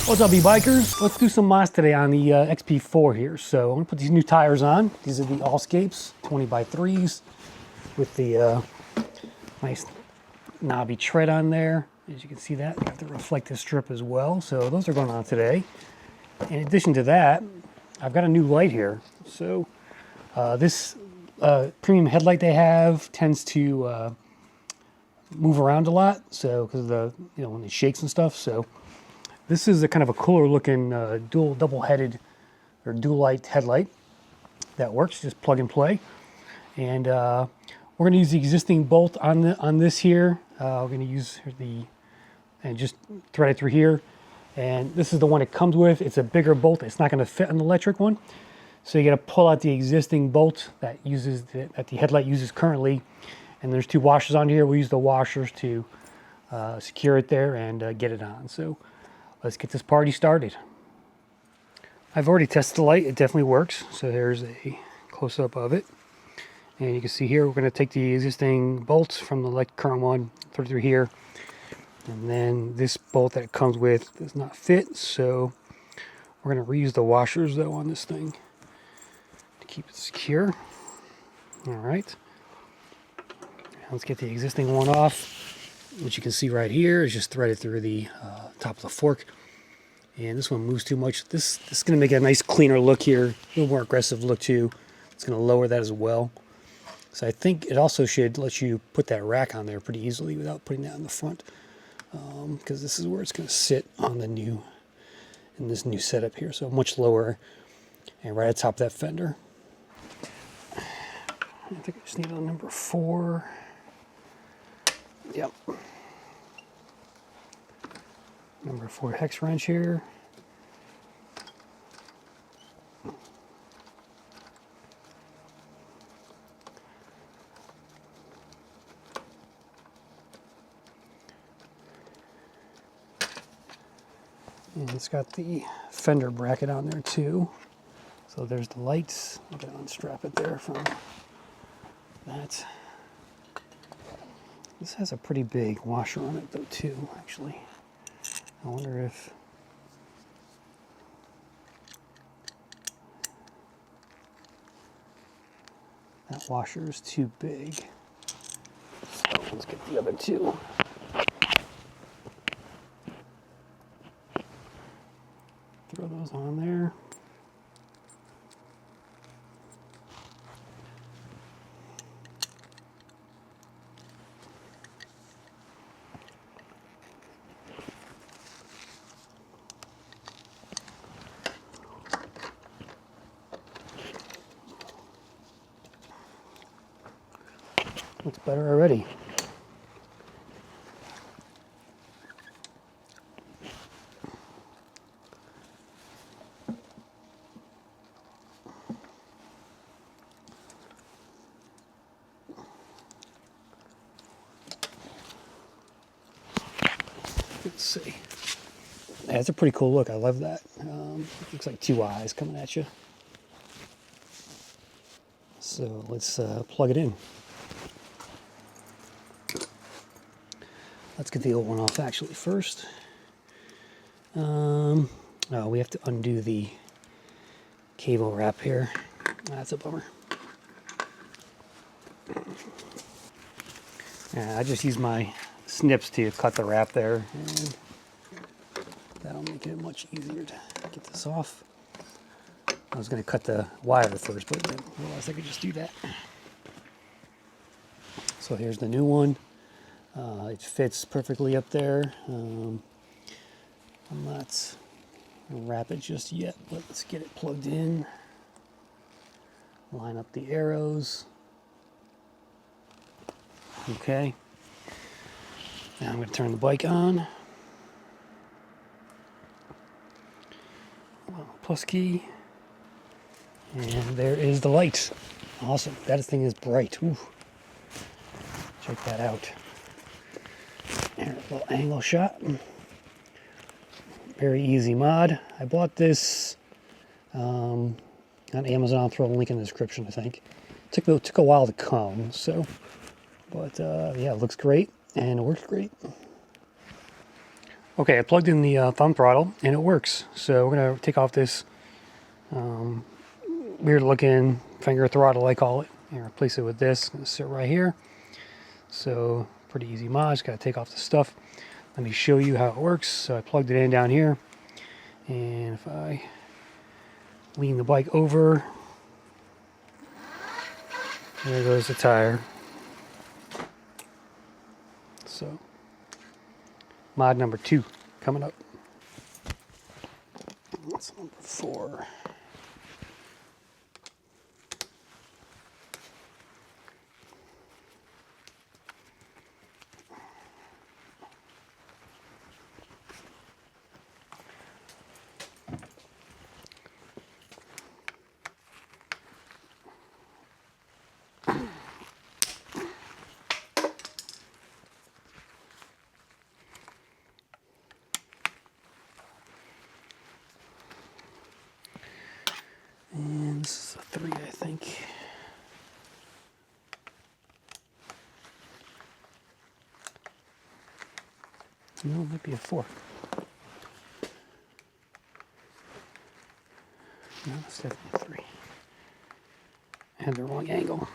What's up, e-bikers? Let's do some mods today on the XP4 here. So I'm gonna put these new tires on. These are the Allscapes 20x3s with the nice knobby tread on there. As you can see that, they have the reflective strip as well. So those are going on today. In addition to that, I've got a new light here. So this premium headlight they have tends to move around a lot. So because of the, when it shakes and stuff. So this is a kind of a cooler looking double-headed or dual light headlight that works, just plug and play. And we're going to use the existing bolt on this here. We're going to use and just thread it through here. And this is the one it comes with. It's a bigger bolt. It's not going to fit on the electric one. So you got to pull out the existing bolt that the headlight uses currently. And there's two washers on here. We use the washers to secure it there and get it on. So let's get this party started. I've already tested the light. It definitely works. So there's a close-up of it. And you can see here, we're going to take the existing bolts from the current one, thread through here. And then this bolt that it comes with does not fit. So we're going to reuse the washers, though, on this thing to keep it secure. All right. Let's get the existing one off. What you can see right here is just threaded through the top of the fork. And this one moves too much. This is going to make a nice cleaner look here, a little more aggressive look too. It's going to lower that as well. So I think it also should let you put that rack on there pretty easily without putting that on the front, because this is where it's going to sit on in this new setup here. So much lower and right at the top of that fender. I think I just need a number 4. Yep. Number 4 hex wrench here. And it's got the fender bracket on there too. So there's the lights. I'm going to unstrap it there from that. This has a pretty big washer on it though too, actually. I wonder if that washer is too big. So let's get the other two. Throw those on there. Looks better already. Let's see. Yeah, it's a pretty cool look. I love that. Looks like 2 eyes coming at you. So let's plug it in. Let's get the old one off actually first. Oh, we have to undo the cable wrap here. That's a bummer. Yeah, I just use my snips to cut the wrap there, and that'll make it much easier to get this off. I was going to cut the wire first, but then realized I could just do that. So here's the new one. It fits perfectly up there. I'm not going to wrap it just yet, but let's get it plugged in. Line up the arrows. Okay. Now I'm going to turn the bike on. Plus key. And there is the light. Awesome. That thing is bright. Ooh. Check that out. There, a little angle shot. Very easy mod. I bought this on Amazon. I'll throw a link in the description, I think. Took a while to come, so, but yeah, it looks great and it works great. Okay, I plugged in the thumb throttle and it works. So we're gonna take off this weird looking finger throttle, I call it, and replace it with this. It's gonna sit right here. So pretty easy mod, just gotta take off the stuff. Let me show you how it works. So I plugged it in down here, and if I lean the bike over, there goes the tire. So mod number 2 coming up. That's number 4. And this is a 3, I think. No, it might be a 4. No, it's definitely a 3. I had the wrong angle.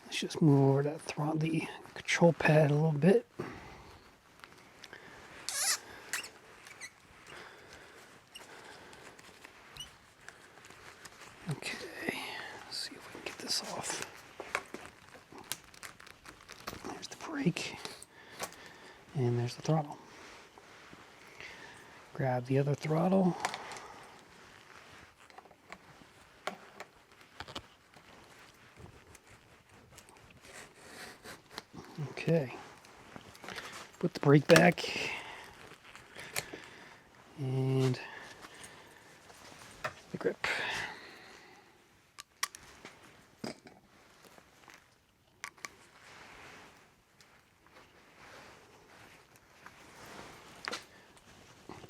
Let's just move over that throttle, the control pad a little bit. Okay, let's see if we can get this off. There's the brake, and there's the throttle. Grab the other throttle. Okay, put the brake back, and the grip.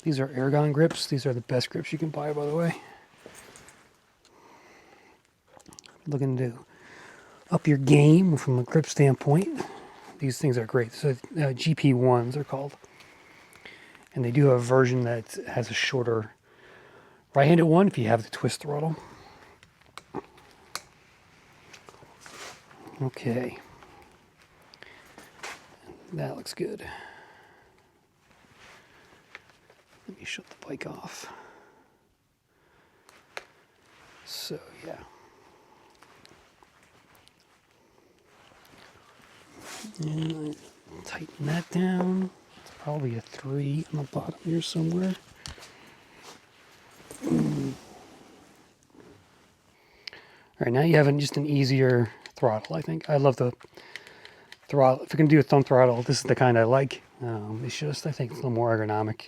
These are Aragon grips. These are the best grips you can buy, by the way. Looking to up your game from a grip standpoint. These things are great. So GP1s are called. And they do have a version that has a shorter right-handed one if you have the twist throttle. Okay. That looks good. Let me shut the bike off. So, yeah. And tighten that down. It's probably a 3 on the bottom here somewhere. All right, now you have just an easier throttle, I think. I love the throttle. If you're going to do a thumb throttle, this is the kind I like. It's just, I think, it's a little more ergonomic.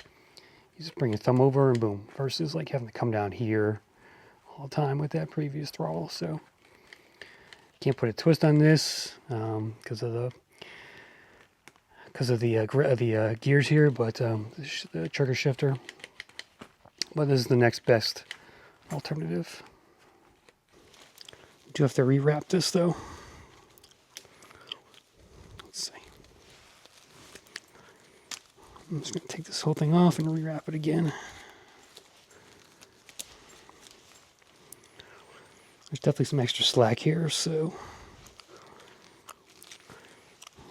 You just bring your thumb over and boom, versus like having to come down here all the time with that previous throttle. So can't put a twist on this because of the gears here, but the trigger shifter. But this is the next best alternative. Do have to rewrap this though. Let's see. I'm just going to take this whole thing off and rewrap it again. There's definitely some extra slack here, so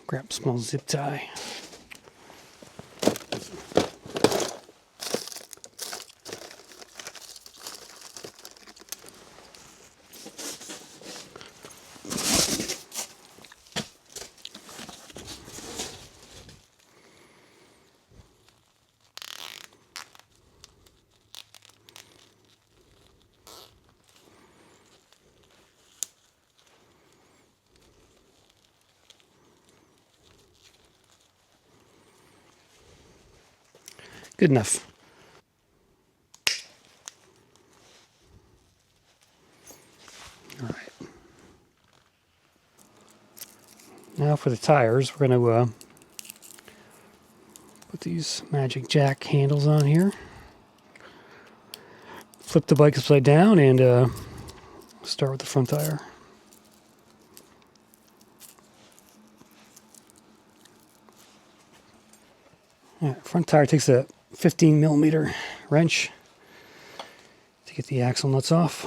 grab a small zip tie. Good enough. All right. Now for the tires, we're going to put these Magic Jack handles on here. Flip the bike upside down and start with the front tire. Right, front tire takes a 15 millimeter wrench to get the axle nuts off.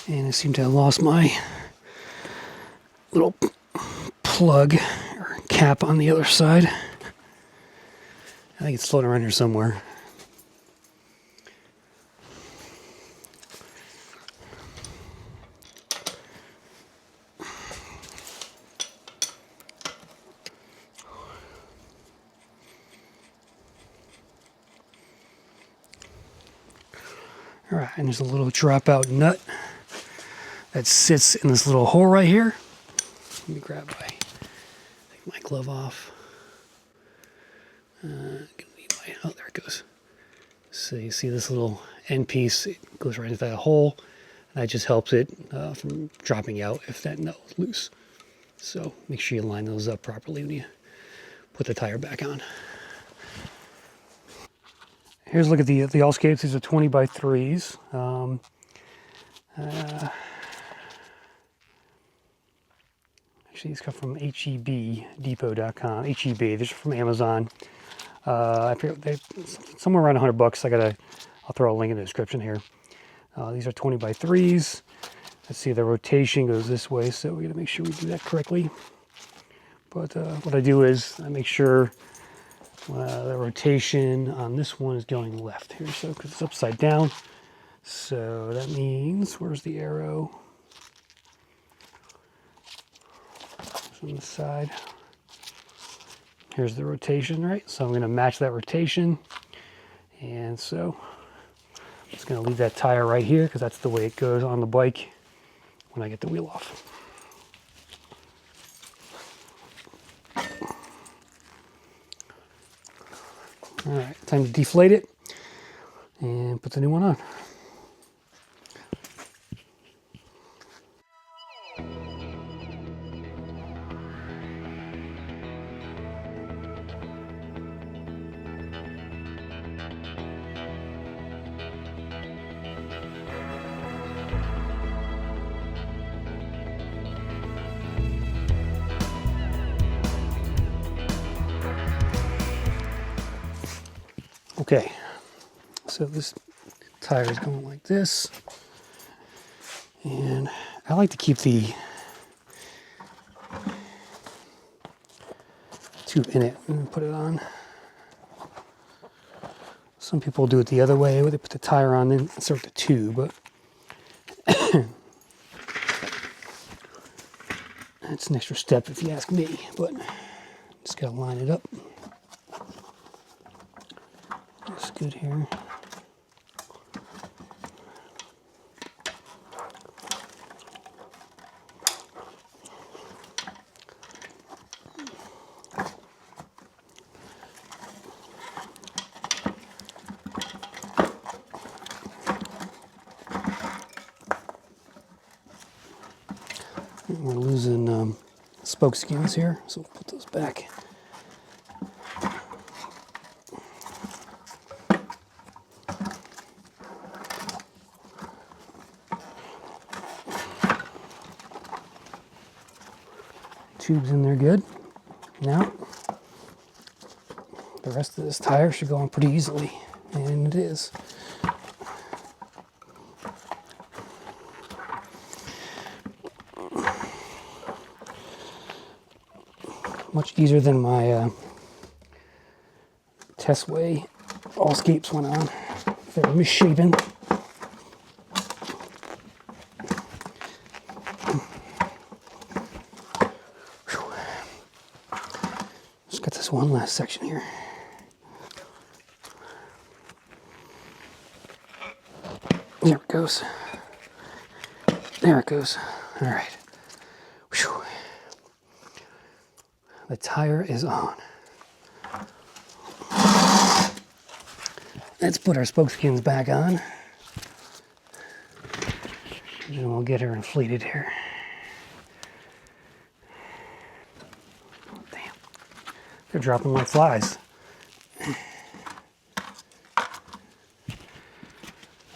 And I seem to have lost my little plug or cap on the other side. I think it's floating around here somewhere. All right, and there's a little dropout nut that sits in this little hole right here. Let me take my glove off. Oh, there it goes. So you see this little end piece, it goes right into that hole, and that just helps it from dropping out if that nut is loose. So make sure you line those up properly when you put the tire back on. Here's a look at the All-Scapes. These are 20 by 3s. Actually, these come from hebdepot.com. HEB, these are from Amazon. I forget, they somewhere around $100. I'll throw a link in the description here. These are 20 by 3s. Let's see, the rotation goes this way, so we got to make sure we do that correctly. But what I do is I make sure the rotation on this one is going left here, so because it's upside down. So that means, where's the arrow? It's on the side. Here's the rotation, right? So I'm going to match that rotation. And so I'm just going to leave that tire right here because that's the way it goes on the bike when I get the wheel off. All right, time to deflate it and put the new one on. Okay, so this tire is going like this, and I like to keep the tube in it and put it on. Some people do it the other way, where they put the tire on and insert the tube, but that's an extra step if you ask me, but just gotta line it up. Looks good here. We're losing spoke skins here, so we'll put those back. Tube's in there good. Now, the rest of this tire should go on pretty easily, and it is. Much easier than my Testway All-Scapes went on. They were misshapen. Just got this one last section here. There it goes. There it goes. All right. Whew. The tire is on. Let's put our spoke skins back on. And then we'll get her inflated here. Oh, damn. They're dropping like flies.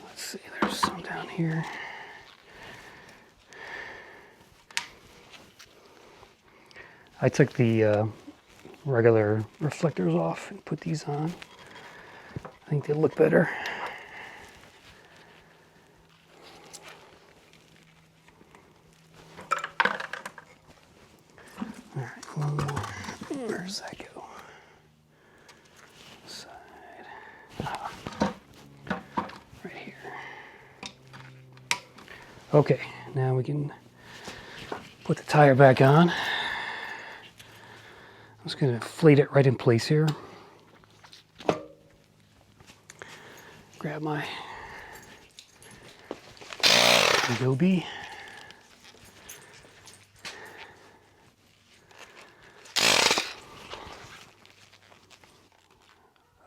Let's see, there's some down here. I took the regular reflectors off and put these on. I think they look better. All right, one more. Where does that go? Side. Ah, right here. Okay, now we can put the tire back on. I'm just going to inflate it right in place here. Grab my Adobe.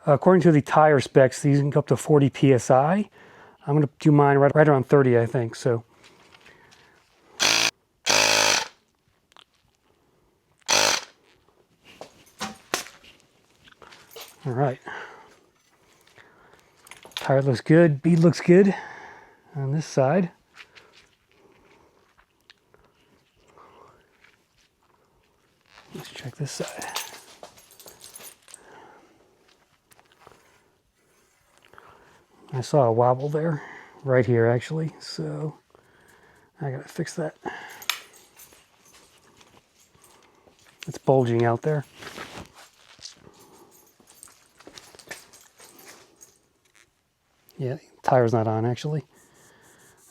According to the tire specs, these can go up to 40 psi. I'm going to do mine right around 30, I think. So, all right. Tire looks good. Bead looks good on this side. Let's check this side. I saw a wobble there, right here actually, so I gotta fix that. It's bulging out there. Yeah, the tire's not on actually.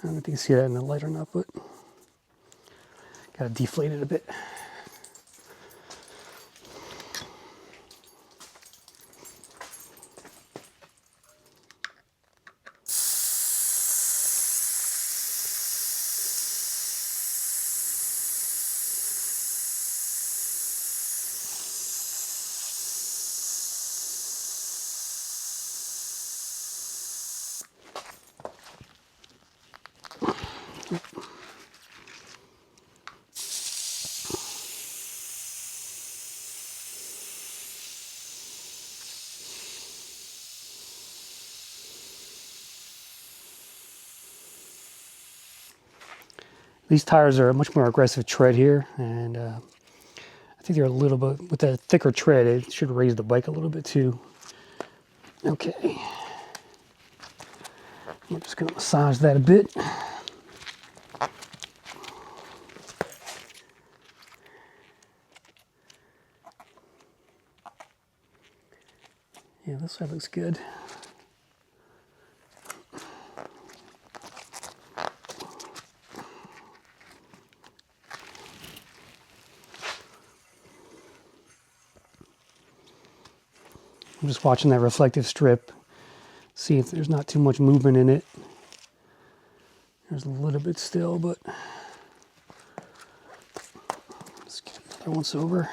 I don't know if you can see that in the light or not, but gotta deflate it a bit. These tires are a much more aggressive tread here, and I think they're a little bit, with that thicker tread, it should raise the bike a little bit too. Okay. We're just going to massage that a bit. Yeah, this side looks good. I'm just watching that reflective strip, see if there's not too much movement in it. There's a little bit still, but let's get another once over.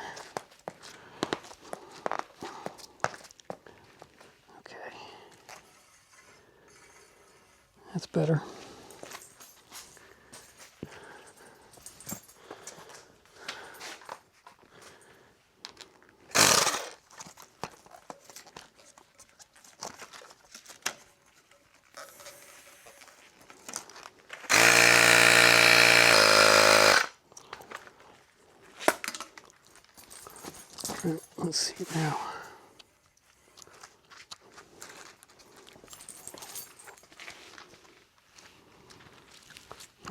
Okay, that's better. Let's see now.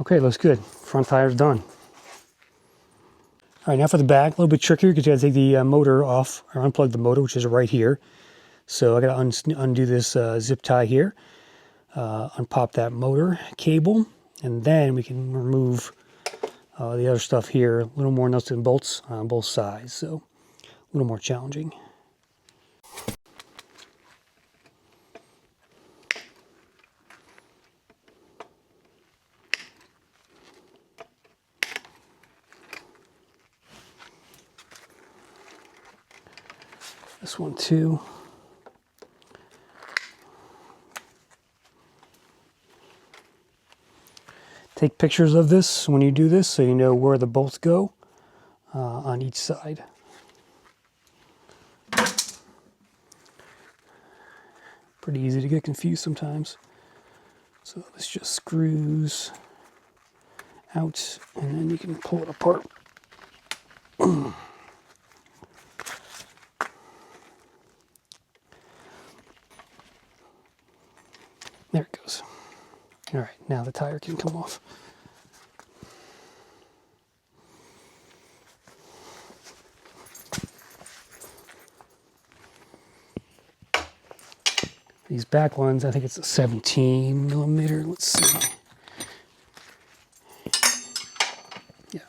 Okay, looks good. Front tire's done. All right, now for the back, a little bit trickier because you gotta take the motor off, or unplug the motor, which is right here. So I gotta undo this zip tie here, unpop that motor cable, and then we can remove the other stuff here. A little more nuts and bolts on both sides, so a little more challenging. This one too. Take pictures of this when you do this so you know where the bolts go on each side. Pretty easy to get confused sometimes. So this just screws out and then you can pull it apart. now the tire can come off. These back ones, I think it's a 17 millimeter. Let's see. Yeah.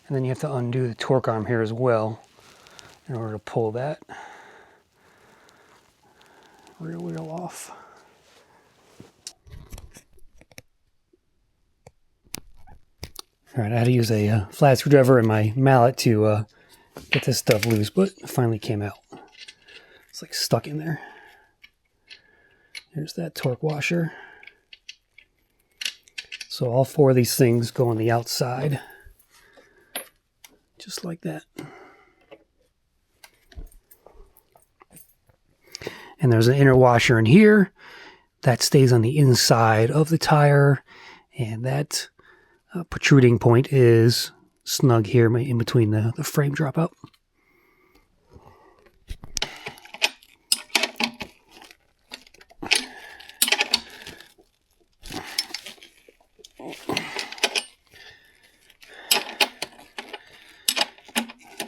And then you have to undo the torque arm here as well in order to pull that rear wheel off. All right, I had to use a flat screwdriver and my mallet to get this stuff loose, but it finally came out. It's like stuck in there. Here's that torque washer. So all four of these things go on the outside, just like that. And there's an inner washer in here that stays on the inside of the tire, and that protruding point is snug here in between the frame dropout.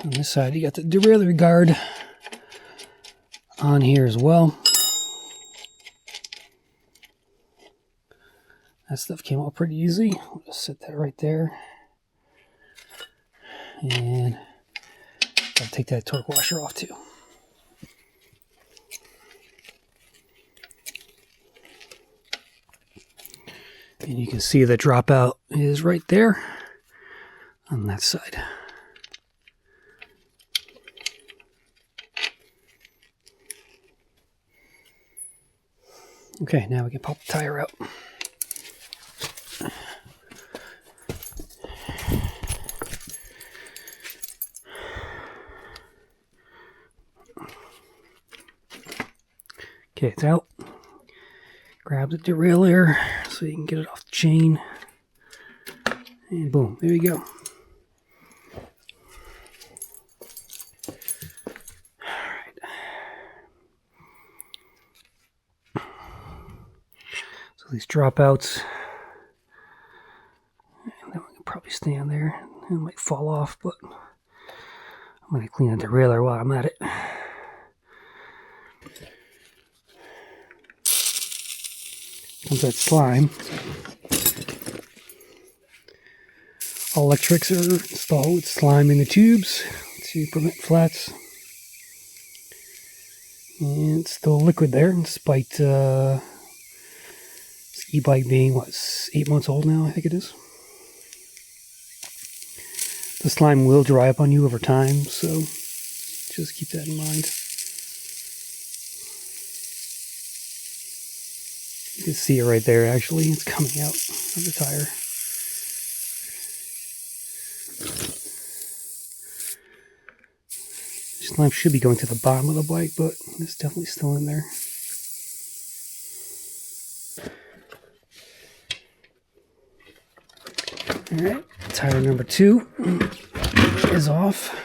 On this side, you got the derailleur guard on here as well. That stuff came out pretty easy. I'll just set that right there. And I'll take that torque washer off too. And you can see the dropout is right there on that side. Okay, now we can pop the tire out. Okay, it's out. Grab the derailleur so you can get it off the chain. And boom, there you go. These dropouts, and that one can probably stand there. It might fall off, but I'm going to clean the derailleur while I'm at it. Comes that slime. All electrics are installed with slime in the tubes to prevent flats. And it's still liquid there, despite e-bike being, what, 8 months old now, I think it is. The slime will dry up on you over time, so just keep that in mind. You can see it right there, actually. It's coming out of the tire. Slime should be going to the bottom of the bike, but it's definitely still in there. Alright, tire number 2 is off.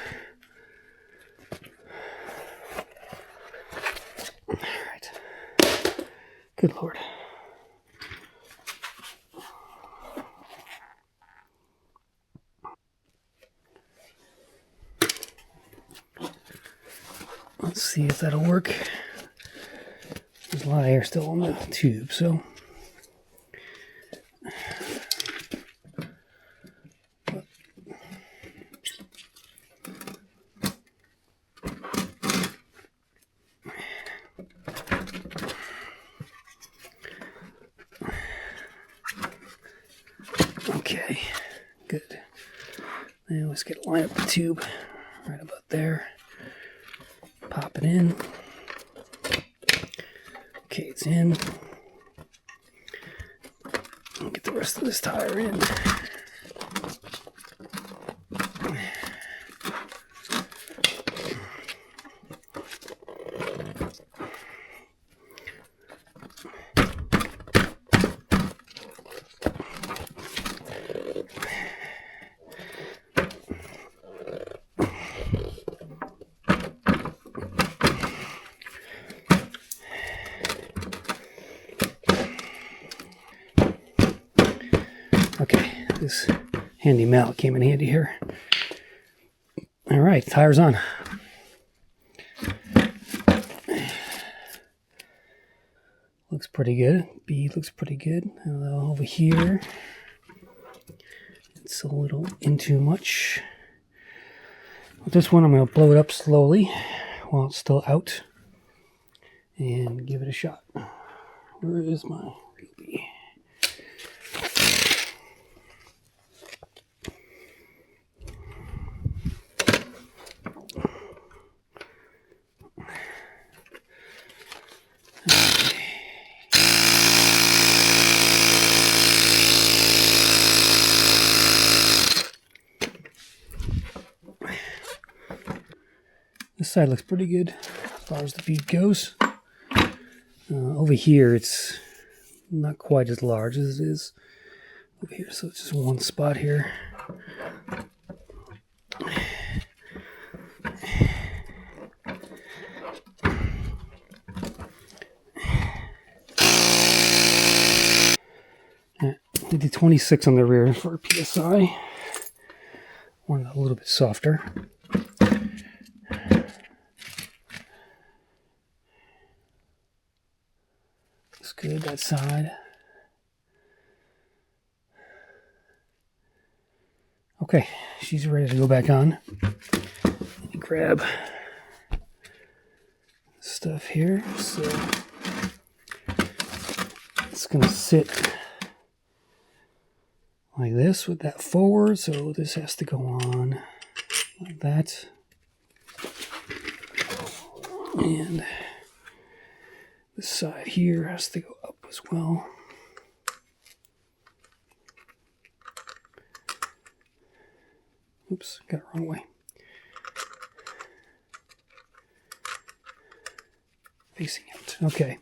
Alright. Good Lord. Let's see if that'll work. There's a lot of air still on the tube, so. Okay, good. Now let's get line up the tube right about there. Pop it in. Okay, it's in. I'll get the rest of this tire in. Okay, this handy mallet came in handy here. All right, tires on. Looks pretty good. B looks pretty good. Over here, it's a little in too much. With this one, I'm going to blow it up slowly while it's still out and give it a shot. Where is my B? This side looks pretty good as far as the bead goes. Over here, it's not quite as large as it is over here, so it's just one spot here. Did the 26 on the rear for PSI. One a little bit softer. Looks good that side. Okay, she's ready to go back on. Let me grab stuff here. So it's gonna sit like this with that forward, so this has to go on like that. And this side here has to go up as well. Oops, got it wrong way. Facing out. Okay.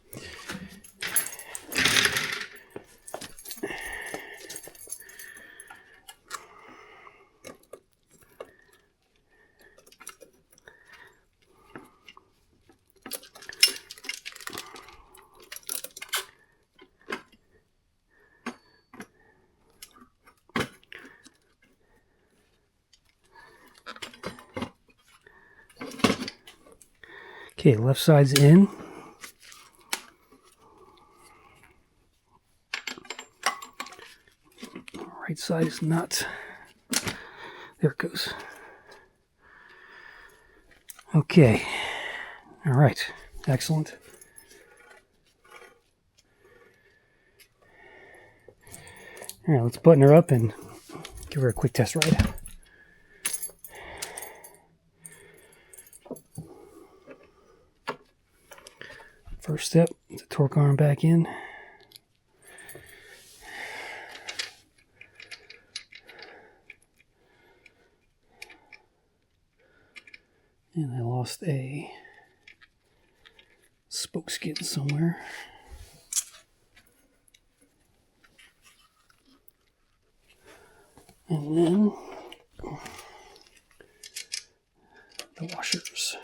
Okay, left side's in. Right side is not. There it goes. Okay. All right. Excellent. All right, let's button her up and give her a quick test ride. First step, the torque arm back in. And I lost a spoke skin somewhere. And then the washers.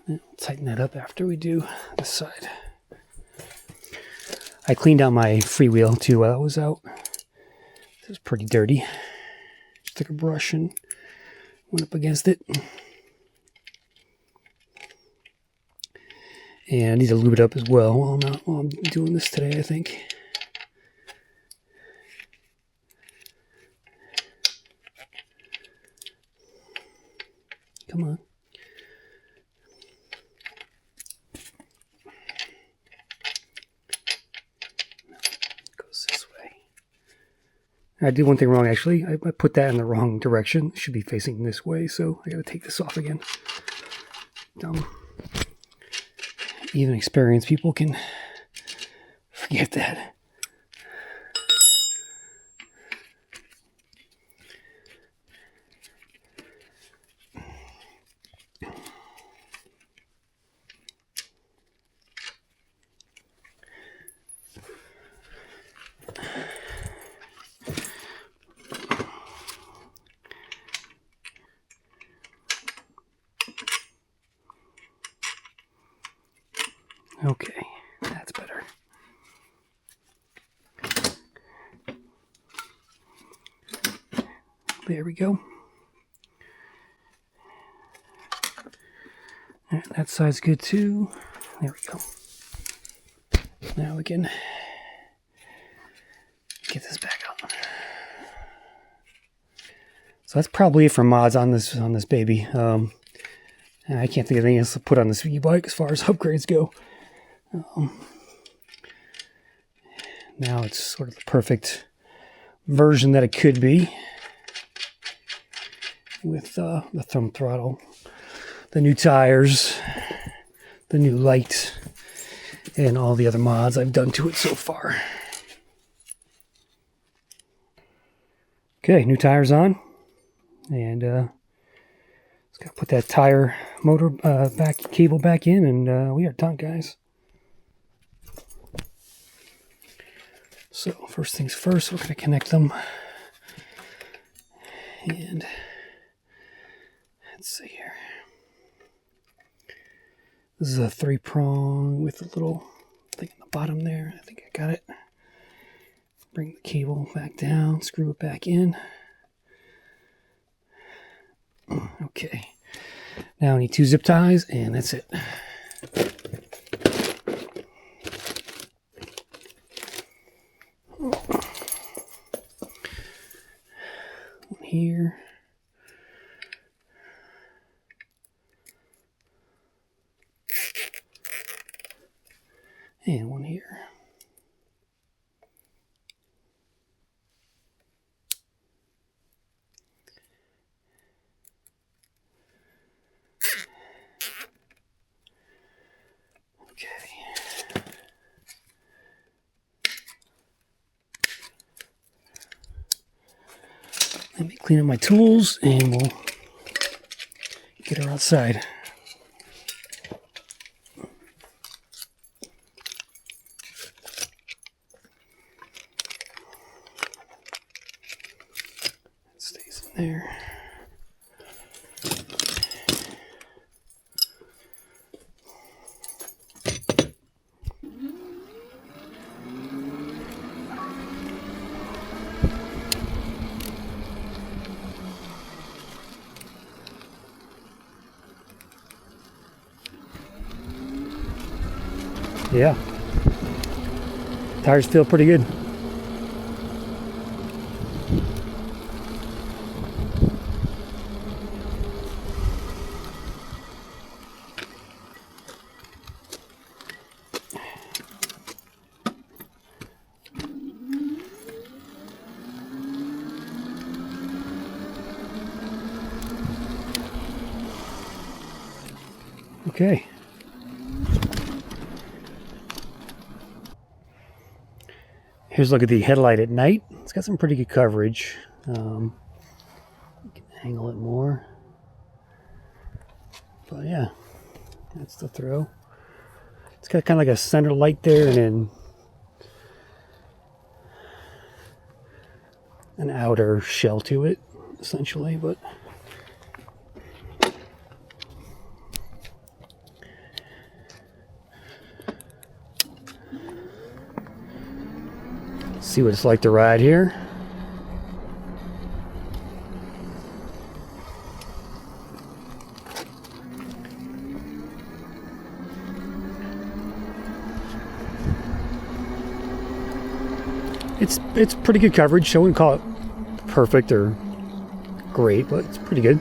And we'll tighten that up after we do this side. I cleaned out my freewheel too while I was out. It was pretty dirty. Just took a brush and went up against it. And I need to lube it up as well while I'm doing this today, I think. Come on. Goes this way. I did one thing wrong, actually. I put that in the wrong direction. It should be facing this way, so I gotta take this off again. Dumb. Even experienced people can forget that. Okay, that's better. There we go. And that side's good too. There we go. Now we can get this back up. So that's probably it for mods on this baby. I can't think of anything else to put on this e-bike as far as upgrades go. Now it's sort of the perfect version that it could be with the thumb throttle, the new tires, the new light, and all the other mods I've done to it so far. Okay, new tires on, and just gotta put that tire motor cable back in, and we are done, guys. So first things first, we're gonna connect them, and let's see here. This is a 3-prong with a little thing on the bottom there. I think I got it. Bring the cable back down, screw it back in. Okay. Now I need 2 zip ties, and that's it. One here. And one here. Okay. Let me clean up my tools and we'll get her outside. It stays in there. Yeah, tires feel pretty good. Okay. Here's a look at the headlight at night. It's got some pretty good coverage. You can angle it more. But yeah, that's the throw. It's got kind of like a center light there and then an outer shell to it, essentially. But see what it's like to ride here. It's pretty good coverage. I wouldn't call it perfect or great, but it's pretty good.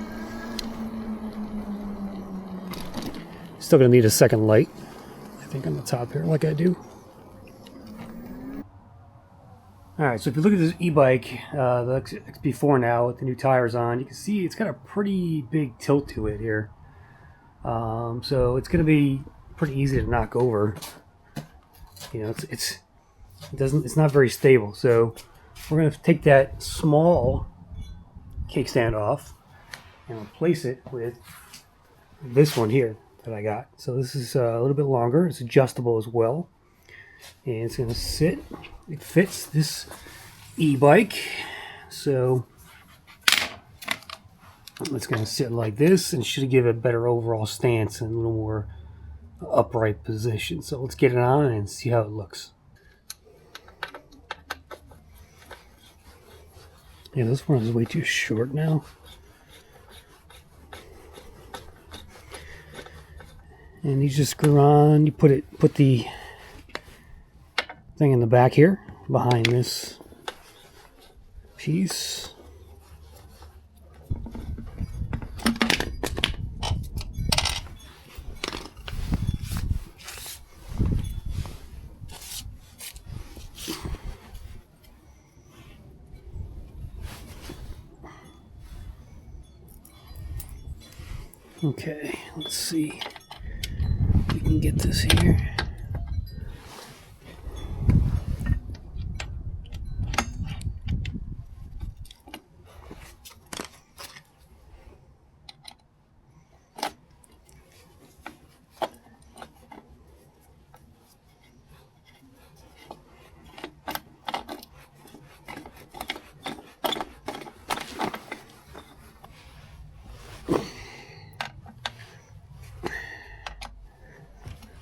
Still gonna need a second light, I think, on the top here, like I do. Alright, so if you look at this e-bike, the XP4 now with the new tires on, you can see it's got a pretty big tilt to it here. So it's going to be pretty easy to knock over. You know, it's not very stable. So we're going to take that small kickstand off and replace it with this one here that I got. So this is a little bit longer. It's adjustable as well. And it's going to sit. It fits this e-bike. So it's going to sit like this and should give it a better overall stance and a little more upright position. So let's get it on and see how it looks. Yeah, this one is way too short now. And you just screw on, you put the thing in the back here behind this piece. Okay, let's see if we can get this here.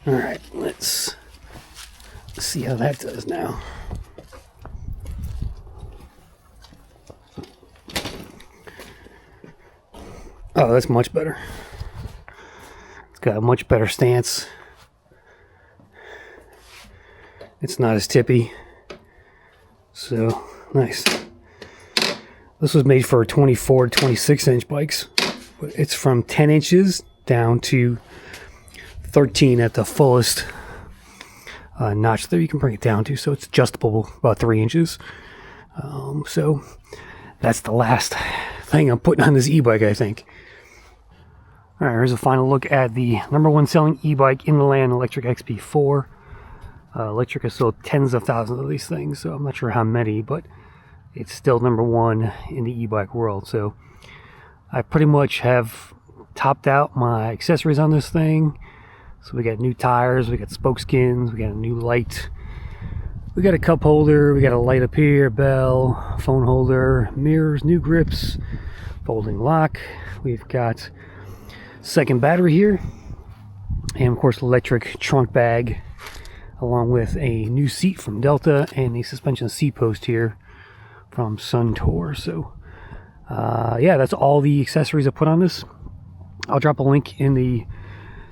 All right, let's see how that does now. Oh, that's much better. It's got a much better stance. It's not as tippy. So, nice. This was made for 24 to 26 inch bikes. But it's from 10 inches down to 13 at the fullest notch there you can bring it down to, so it's adjustable about 3 inches. So that's the last thing I'm putting on this e-bike, I think. All right, here's a final look at the #1 selling e-bike in the land, Lectric XP4. Lectric has sold tens of thousands of these things, so I'm not sure how many, but it's still #1 in the e-bike world. So I pretty much have topped out my accessories on this thing. So we got new tires, we got spoke skins, we got a new light, we got a cup holder, we got a light up here, bell, phone holder, mirrors, new grips, folding lock. We've got second battery here, and of course electric trunk bag, along with a new seat from Delta and a suspension seat post here from Suntour. So yeah, that's all the accessories I put on this. I'll drop a link in the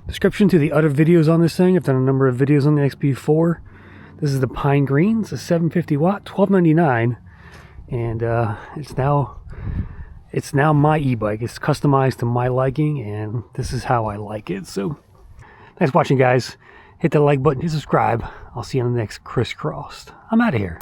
description to the other videos on this thing. I've done a number of videos on the XP4. This is the Pine Green. It's a 750 watt, $12.99, and it's now my e-bike. It's customized to my liking, and this is how I like it. So thanks for watching, guys. Hit the like button, hit subscribe. I'll see you on the next Crisscrossed. I'm out of here.